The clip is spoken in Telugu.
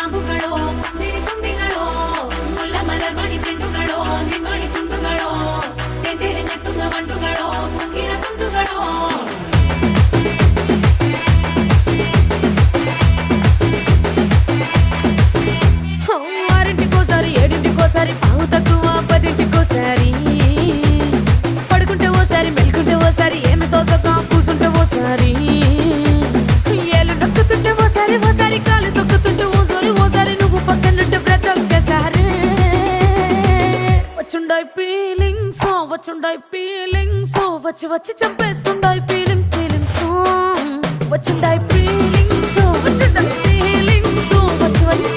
കാമ്പുകളോ ചെരിക്കൊമ്പികളോ മുല്ല മലർമണി ചെണ്ടുകളോ നിന്മണി ചുണ്ടുകളോ തെന്തെറിഞ്ഞെത്തുന്ന വണ്ടുകളോ പൊങ്കിന തുണ്ടുകളോ ఆరింటికోసారి ఏడింటికోసారి పావు తక్కువ పదింటికోసారి పడుకుంటే ఓసారి మెలుకుంటే ఓసారి ఏమి తోసక కూసుంటే ఓసారి ఏళ్ళు నొక్కుతుంటే ఓసారి ఓసారి కాలు తొక్కుతుంటే ఓసారి నువ్వు పక్కనుంటే బ్రతొక్కసారి వచ్చుండాయి ఫీలింగ్స్ వచ్చి వచ్చి చంపేస్తుండాయి ఫీలింగ్స్ వచ్చిండాయి ఫీలింగ్స్ వచ్చి వచ్చి